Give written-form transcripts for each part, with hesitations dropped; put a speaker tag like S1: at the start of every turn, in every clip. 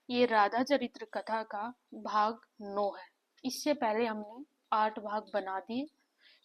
S1: ये राधा चरित्र कथा का भाग 9 है। इससे पहले हमने 8 भाग बना दिए।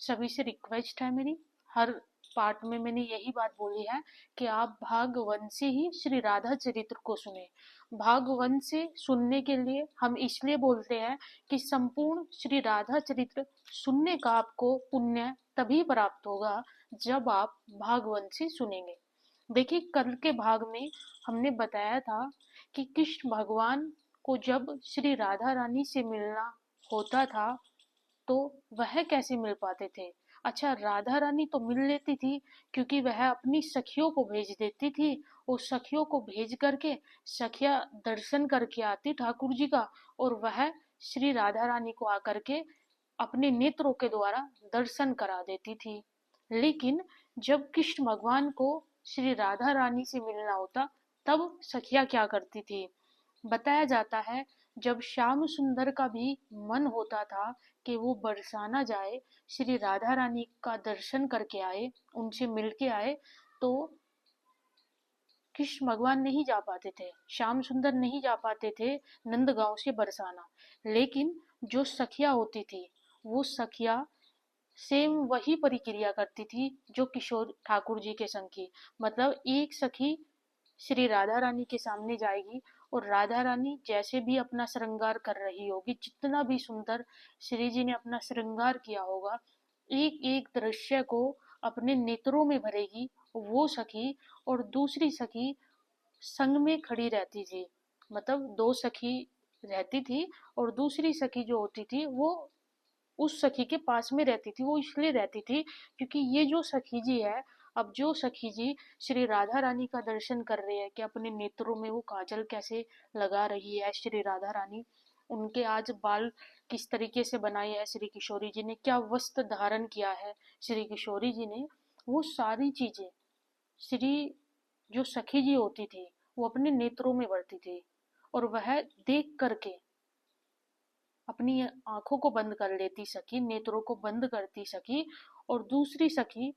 S1: सभी से रिक्वेस्ट है मेरी, हर पार्ट में मैंने यही बात बोली है कि आप भाग 1 से ही श्री राधा चरित्र को सुने। भाग 1 से सुनने के लिए हम इसलिए बोलते हैं कि संपूर्ण श्री राधा चरित्र सुनने का आपको पुण्य तभी प्राप्त होगा जब आप भाग 1 से सुनेंगे। देखिए, कल के भाग में हमने बताया था कि कृष्ण भगवान को जब श्री राधा रानी से मिलना होता था तो वह कैसे मिल पाते थे। अच्छा, राधा रानी तो मिल लेती थी क्योंकि वह अपनी सखियों को भेज देती थी और सखियों को भेज करके सखिया दर्शन करके आती ठाकुर जी का, और वह श्री राधा रानी को आकर के अपने नेत्रों के द्वारा दर्शन करा देती थी। लेकिन जब कृष्ण भगवान को श्री राधा रानी से मिलना होता तब सखिया क्या करती थी। बताया जाता है जब श्याम सुंदर का भी मन होता था कि वो बरसाना जाए, श्री राधा रानी का दर्शन करके आए, उनसे मिलके आए, तो कृष्ण भगवान नहीं जा पाते थे, श्याम सुंदर नहीं जा पाते थे नंदगांव से बरसाना। लेकिन जो सखिया होती थी वो सखिया सेम वही परिक्रिया करती थी जो किशोर ठाकुर जी के संग की। मतलब एक सखी श्री राधा रानी के सामने जाएगी और राधा रानी जैसे भी अपना श्रृंगार कर रही होगी, जितना भी सुंदर श्री जी ने अपना श्रृंगार किया होगा, एक एक दृश्य को अपने नेत्रों में भरेगी वो सखी। और दूसरी सखी संग में खड़ी रहती थी। मतलब दो सखी रहती थी और दूसरी सखी जो होती थी वो उस सखी के पास में रहती थी। वो इसलिए रहती थी क्योंकि ये जो सखी जी है, अब जो सखी जी श्री राधा रानी का दर्शन कर रहे हैं कि अपने नेत्रों में वो काजल कैसे लगा रही है श्री राधा रानी, उनके आज बाल किस तरीके से बनाए हैं श्री किशोरी जी ने, क्या वस्त्र धारण किया है श्री किशोरी जी ने, वो सारी चीजें श्री जो सखी जी होती थी वो अपने नेत्रों में भरती थी। और वह देख करके अपनी आंखों को बंद कर लेती सखी, नेत्रों को बंद करती सखी, और दूसरी सखी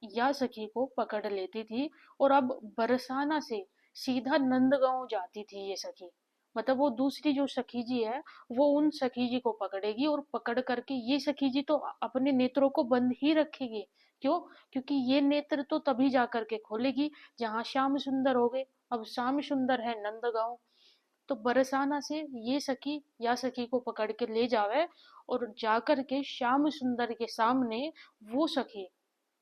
S1: या सखी को पकड़ लेती थी। और अब बरसाना से सीधा नंदगांव जाती थी ये सखी। मतलब वो दूसरी जो सखी जी है वो उन सखी जी को पकड़ेगी और पकड़ करके ये सखी जी तो अपने नेत्रों को बंद ही रखेगी। क्यों? क्योंकि ये नेत्र तो तभी जा करके खोलेगी जहां श्याम सुंदर हो गए। अब श्याम सुंदर है नंदगांव, तो बरसाना से ये सखी या सखी को पकड़ के ले जावे और जाकर के श्याम सुंदर के सामने वो सखी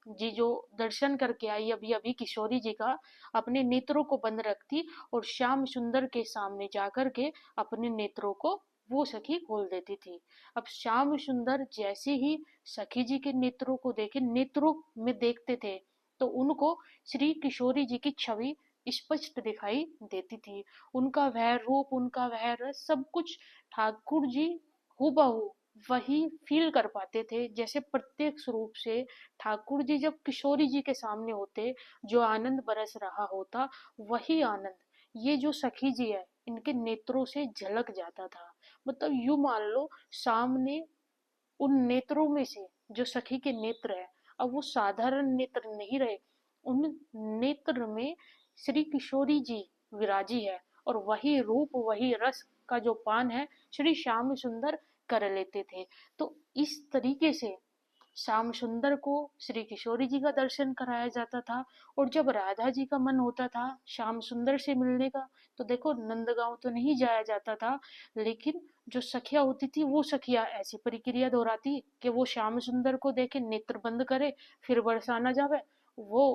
S1: जी जो दर्शन करके आई अभी अभी किशोरी जी का, अपने नेत्रों को बंद रखती और श्याम सुंदर के सामने जाकर के अपने नेत्रों को वो सखी खोल देती थी। अब श्याम सुंदर जैसे ही सखी जी के नेत्रों को देखे, नेत्रों में देखते थे, तो उनको श्री किशोरी जी की छवि स्पष्ट दिखाई देती थी। उनका वह रूप, उनका वह रस, सब कुछ ठाकुर जी हूबहू वही फील कर पाते थे। जैसे प्रत्यक्ष रूप से ठाकुर जी जब किशोरी जी के सामने होते, जो आनंद बरस रहा होता, वही आनंद ये जो सखी जी है इनके नेत्रों से झलक जाता था। मतलब यूं मान लो सामने उन नेत्रों में से जो सखी के नेत्र है, अब वो साधारण नेत्र नहीं रहे, उन नेत्र में श्री किशोरी जी विराजी है, और वही रूप वही रस का जो पान है श्री श्याम सुंदर कर लेते थे। तो इस तरीके से श्याम सुंदर को श्री किशोरी जी का दर्शन कराया जाता था। और जब राधा जी का मन होता था श्याम सुंदर से मिलने का, तो देखो नंदगांव तो नहीं जाया जाता था, लेकिन जो सखिया होती थी वो सखिया ऐसी प्रक्रिया दोहराती कि वो श्याम सुंदर को देखे नेत्र बंद करे, फिर बरसाना जावे, वो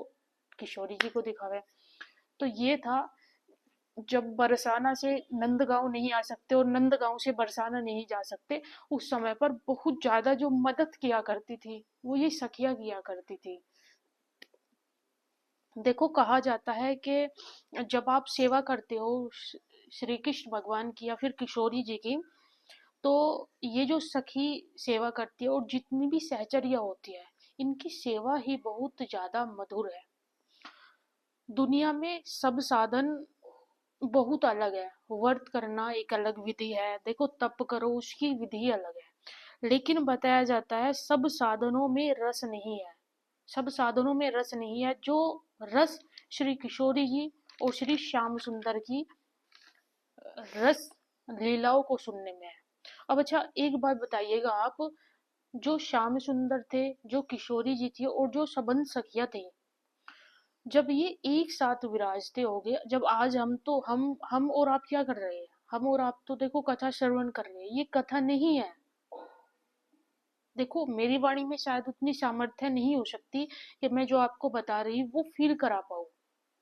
S1: किशोरी जी को दिखावे। तो ये था जब बरसाना से नंदगांव नहीं आ सकते और नंदगांव से बरसाना नहीं जा सकते, उस समय पर बहुत ज्यादा जो मदद किया करती थी वो ये सखिया किया करती थी। देखो, कहा जाता है कि जब आप सेवा करते हो श्री कृष्ण भगवान की या फिर किशोरी जी की, तो ये जो सखी सेवा करती है और जितनी भी सहचर्या होती है, इनकी सेवा ही बहुत ज्यादा मधुर है। दुनिया में सब साधन बहुत अलग है, व्रत करना एक अलग विधि है, देखो तप करो उसकी विधि अलग है, लेकिन बताया जाता है सब साधनों में रस नहीं है। सब साधनों में रस नहीं है जो रस श्री किशोरी जी और श्री श्याम सुंदर की रस लीलाओं को सुनने में है। अब अच्छा एक बात बताइएगा आप, जो श्याम सुंदर थे, जो किशोरी जी थी और जो सबंध सखिया थे, जब ये एक साथ विराजते होंगे, जब आज हम और आप क्या कर रहे हैं, हम और आप तो देखो कथा श्रवण कर रहे हैं, ये कथा नहीं है। देखो मेरी वाणी में शायद उतनी सामर्थ्य नहीं हो सकती कि मैं जो आपको बता रही हूँ वो फील करा पाऊँ।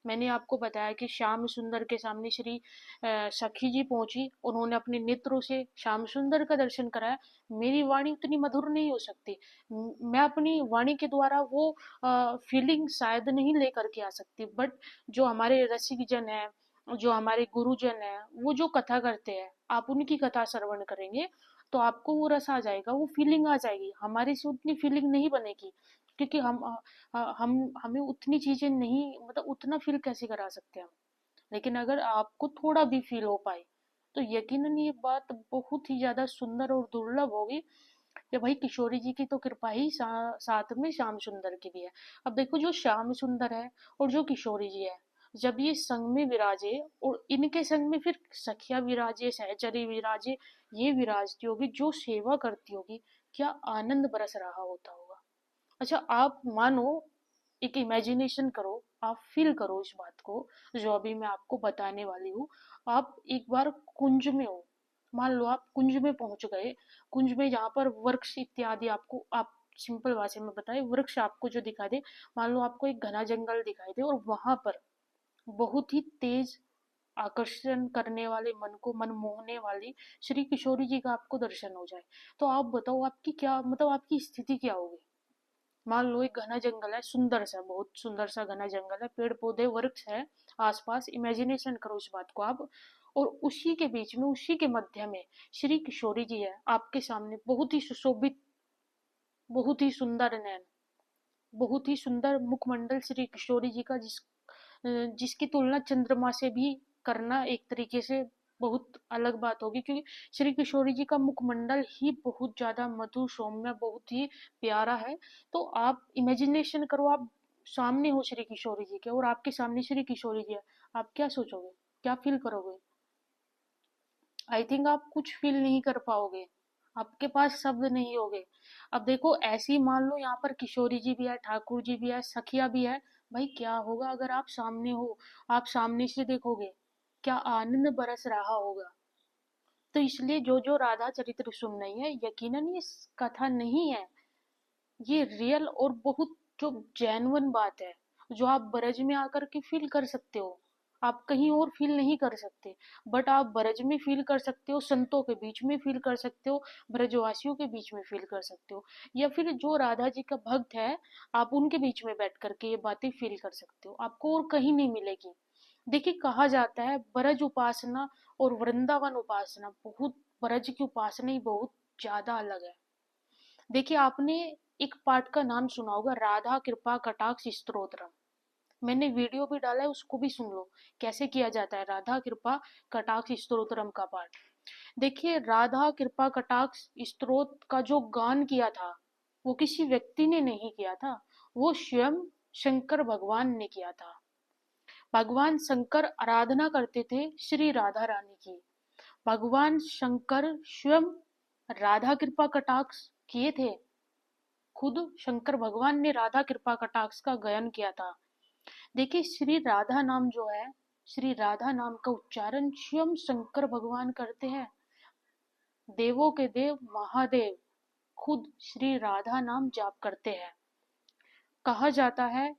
S1: मैंने आपको बताया कि श्याम सुंदर के सामने श्री सखी जी पहुंची, उन्होंने अपने नेत्रों से श्याम सुंदर का दर्शन कराया। मेरी वाणी उतनी मधुर नहीं हो सकती, मैं अपनी वाणी के द्वारा वो फीलिंग शायद नहीं लेकर के आ सकती, बट जो हमारे रसिक जन है, जो हमारे गुरुजन है, वो जो कथा करते हैं, आप उनकी कथा श्रवण करेंगे तो आपको वो रस आ जाएगा, वो फीलिंग आ जाएगी। हमारे से उतनी फीलिंग नहीं बनेगी, क्योंकि हम हमें उतनी चीजें नहीं, मतलब उतना फील कैसे करा सकते हैं हम। लेकिन अगर आपको थोड़ा भी फील हो पाए तो यकीनन ये बात बहुत ही ज्यादा सुंदर और दुर्लभ होगी कि भाई किशोरी जी की तो कृपा ही साथ में श्याम सुंदर की भी है। अब देखो जो श्याम सुंदर है और जो किशोरी जी है, जब ये संग में विराजे और इनके संग में फिर सखिया विराजे, सहचरी विराजे, ये विराजती होगी, जो सेवा करती होगी, क्या आनंद बरस रहा होता होगा। अच्छा आप मानो, एक इमेजिनेशन करो, आप फील करो इस बात को जो अभी मैं आपको बताने वाली हूँ। आप एक बार कुंज में हो, मान लो आप कुंज में पहुंच गए, कुंज में जहाँ पर वृक्ष इत्यादि आपको, आप सिंपल भाषा में बताए, वृक्ष आपको जो दिखा दे, मान लो आपको एक घना जंगल दिखाई दे और वहां पर बहुत ही तेज आकर्षण करने वाले, मन को मन मोहने वाली श्री किशोरी जी का आपको दर्शन हो जाए, तो आप बताओ आपकी क्या, मतलब आपकी स्थिति क्या होगी। मान लो एक घना जंगल है, सुंदर सा, बहुत सुंदर सा घना जंगल है, पेड़ पौधे वृक्ष है आसपास, इमेजिनेशन करो इस बात को आप, और उसी के बीच में, उसी के मध्य में श्री किशोरी जी है आपके सामने, बहुत ही सुशोभित, बहुत ही सुंदर नैन, बहुत ही सुंदर मुखमंडल श्री किशोरी जी का, जिसकी तुलना चंद्रमा से भी करना एक तरीके से बहुत अलग बात होगी, क्योंकि श्री किशोरी जी का मुखमंडल ही बहुत ज्यादा मधुर सौम्य, बहुत ही प्यारा है। तो आप इमेजिनेशन करो, आप सामने हो श्री किशोरी जी के और आपके सामने श्री किशोरी जी है, आप क्या सोचोगे, क्या फील करोगे। आई थिंक आप कुछ फील नहीं कर पाओगे, आपके पास शब्द नहीं होंगे। अब देखो ऐसी मान लो यहाँ पर किशोरी जी भी है, ठाकुर जी भी है, सखिया भी है, भाई क्या होगा अगर आप सामने हो, आप सामने से देखोगे, क्या आनंद बरस रहा होगा। तो इसलिए जो जो राधा चरित्र सुन रही है, यकीनन ये कथा नहीं है, ये रियल और बहुत जो जेन्युइन बात है, जो आप ब्रज में आकर के फील कर सकते हो, आप कहीं और फील नहीं कर सकते, बट आप ब्रज में फील कर सकते हो, संतों के बीच में फील कर सकते हो, ब्रजवासियों के बीच में फील कर सकते हो, या फिर जो राधा जी का भक्त है, आप उनके बीच में बैठ करके ये बातें फील कर सकते हो, आपको और कहीं नहीं मिलेगी। देखिए कहा जाता है ब्रज उपासना और वृंदावन उपासना बहुत, ब्रज की उपासना ही बहुत ज्यादा अलग है। देखिए आपने एक पाठ का नाम सुना होगा, राधा कृपा कटाक्ष स्तोत्रम, मैंने वीडियो भी डाला है, उसको भी सुन लो, कैसे किया जाता है राधा कृपा कटाक्ष स्तोत्रम का पाठ। देखिए राधा कृपा कटाक्ष स्तोत्र का जो गान किया था, वो किसी व्यक्ति ने नहीं किया था, वो स्वयं शंकर भगवान ने किया था। भगवान शंकर आराधना करते थे श्री राधा रानी की, भगवान शंकर स्वयं राधा कृपा कटाक्ष किए थे, खुद शंकर भगवान ने राधा कृपा कटाक्ष का गायन किया था। देखिए श्री राधा नाम जो है, श्री राधा नाम का उच्चारण स्वयं शंकर भगवान करते हैं, देवों के देव महादेव खुद श्री राधा नाम जाप करते हैं। कहा जाता है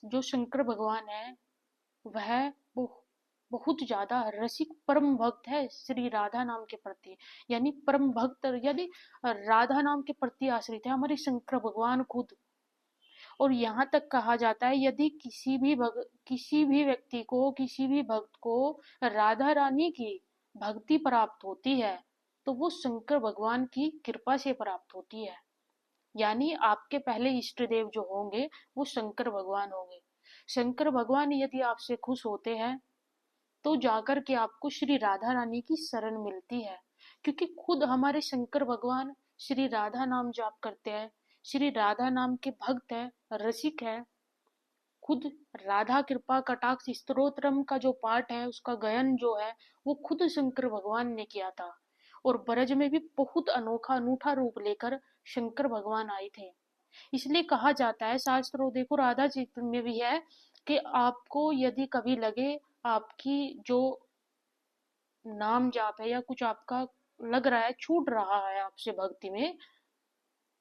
S1: जो शंकर भगवान है वह बहुत ज्यादा रसिक परम भक्त है श्री राधा नाम के प्रति, यानी परम भक्त यदि राधा नाम के प्रति आश्रित है हमारे शंकर भगवान खुद। और यहाँ तक कहा जाता है यदि किसी भी व्यक्ति को, किसी भी भक्त को राधा रानी की भक्ति प्राप्त होती है तो वो शंकर भगवान की कृपा से प्राप्त होती है, यानी आपके पहले इष्ट देव जो होंगे वो शंकर भगवान होंगे। शंकर भगवान यदि आपसे खुश होते हैं तो जाकर के आपको श्री राधा रानी की शरण मिलती है, क्योंकि खुद हमारे शंकर भगवान श्री राधा नाम जाप करते हैं, श्री राधा नाम के भक्त है, रसिक है, खुद राधा कृपा कटाक्ष स्तोत्रम का जो पाठ है, उसका गायन जो है वो खुद शंकर भगवान ने किया था। और ब्रज में भी बहुत अनोखा अनूठा रूप लेकर शंकर भगवान आए थे। इसलिए कहा जाता है, शास्त्रों देखो राधा चित्र में भी है कि आपको यदि कभी लगे आपकी जो नाम जाप है या कुछ आपका लग रहा है छूट रहा है आपसे भक्ति में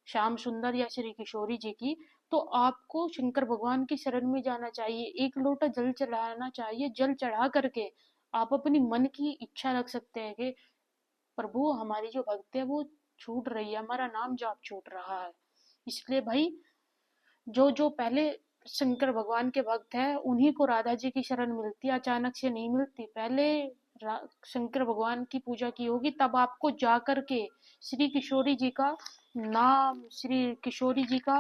S1: श्याम सुंदर या श्री किशोरी जी की, तो आपको शंकर भगवान की शरण में जाना चाहिए, एक लोटा जल चढ़ाना चाहिए। जल चढ़ा करके आप अपनी मन की इच्छा रख सकते हैं कि प्रभु हमारी जो भक्ति है वो छूट रही है, हमारा नाम जाप छूट रहा है। इसलिए भाई जो जो पहले शंकर भगवान के भक्त हैं उन्हीं को राधा जी की शरण मिलती है, अचानक से नहीं मिलती। पहले शंकर भगवान की पूजा की होगी तब आपको जा करके श्री किशोरी जी का नाम, श्री किशोरी जी का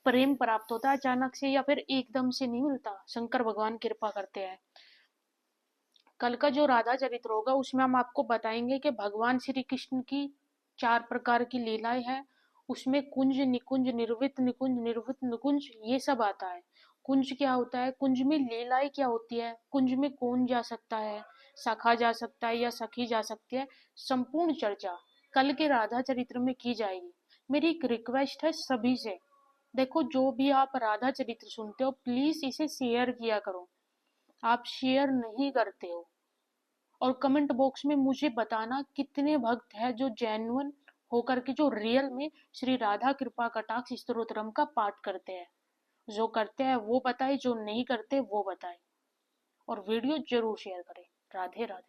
S1: प्रेम प्राप्त होता है। अचानक से या फिर एकदम से नहीं मिलता, शंकर भगवान कृपा करते हैं। कल का जो राधा चरित्र होगा उसमें हम आपको बताएंगे कि भगवान श्री कृष्ण की 4 प्रकार की लीलाएं हैं। उसमें कुंज, निकुंज, निर्वित निकुंज, निर्वृत निकुंज ये सब आता है। कुंज क्या होता है, कुंज में लीलाएं क्या होती है, कुंज में कौन जा सकता है, सखा जा सकता है या सखी जा सकती है, संपूर्ण चर्चा कल के राधा चरित्र में की जाएगी। मेरी एक रिक्वेस्ट है सभी से, देखो जो भी आप राधा चरित्र सुनते हो प्लीज इसे शेयर किया करो। आप शेयर नहीं करते हो। और कमेंट बॉक्स में मुझे बताना कितने भक्त हैं जो जेन्युइन होकर के जो रियल में श्री राधा कृपा कटाक्ष स्तोत्रम का पाठ करते हैं। जो करते हैं वो बताए, जो नहीं करते वो बताए। और वीडियो जरूर शेयर करें। राधे राधे।